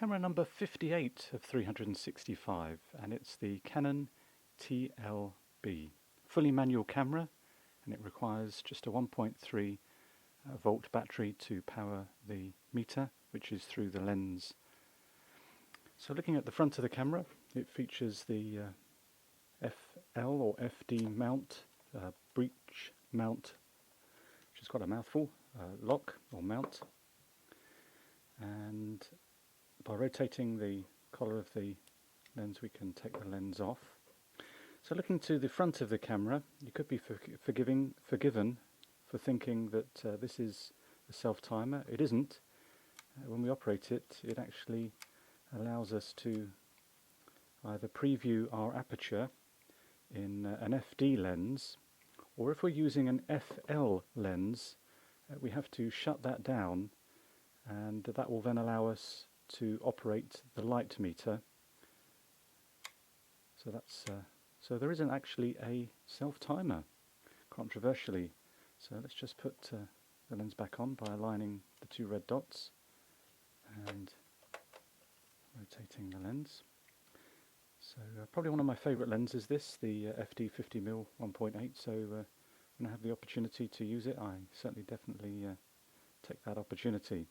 camera number 58 of 365, and it's the Canon TLB. Fully manual camera, and it requires just a 1.3 volt battery to power the meter, which is through the lens. So looking at the front of the camera, it features the FL or FD mount, breech mount, which is quite a mouthful, lock or mount. And by rotating the collar of the lens, we can take the lens off. So looking to the front of the camera, you could be forgiven for thinking that this is a self-timer. It isn't. When we operate it, it actually allows us to either preview our aperture in an FD lens, or if we're using an FL lens, we have to shut that down, and that will then allow us to operate the light meter. So that's so there isn't actually a self-timer, controversially. So let's just put the lens back on by aligning the two red dots and rotating the lens. So probably one of my favourite lenses, this, the FD 50mm 1.8, so when I have the opportunity to use it, I certainly definitely take that opportunity.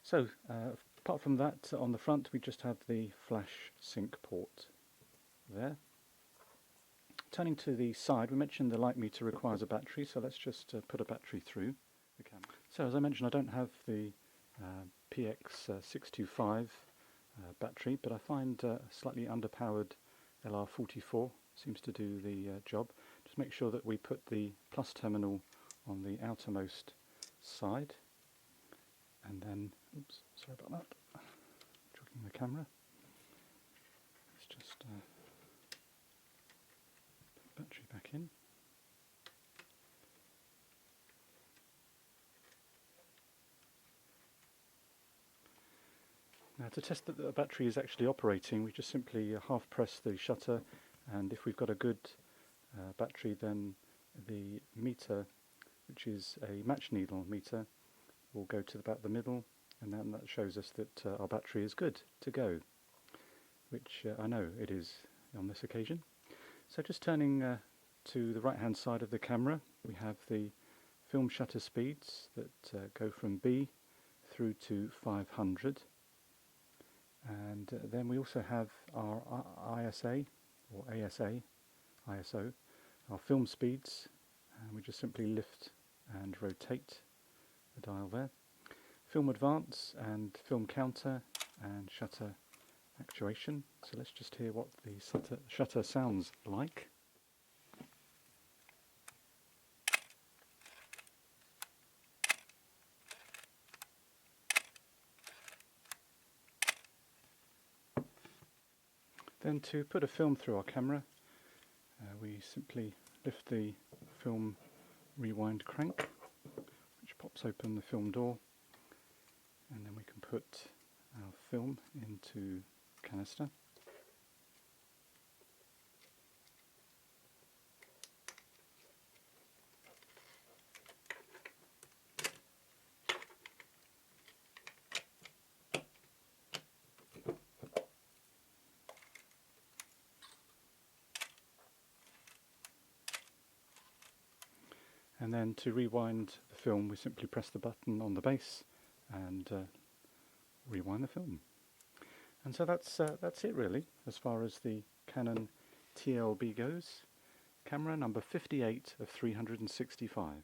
So apart from that, on the front we just have the flash sync port there. Turning to the side, we mentioned the light meter requires a battery, so let's just put a battery through the camera. So as I mentioned, I don't have the PX625 battery, but I find slightly underpowered LR44 seems to do the job. Just make sure that we put the plus terminal on the outermost side, and then, oops, sorry about that, jogging the camera. Let's just put the battery back in. Now, to test that the battery is actually operating, we just simply half press the shutter, and if we've got a good battery, then the meter, which is a match needle meter, will go to about the middle, and then that shows us that our battery is good to go, which I know it is on this occasion. So just turning to the right hand side of the camera, we have the film shutter speeds that go from B through to 500. And then we also have our ISO, our film speeds, and we just simply lift and rotate the dial there. Film advance and film counter and shutter actuation. So let's just hear what the shutter sounds like. Then to put a film through our camera, we simply lift the film rewind crank, which pops open the film door, and then we can put our film into canister. And then to rewind the film, we simply press the button on the base and rewind the film. And so that's it really, as far as the Canon TLB goes. Camera number 58 of 365.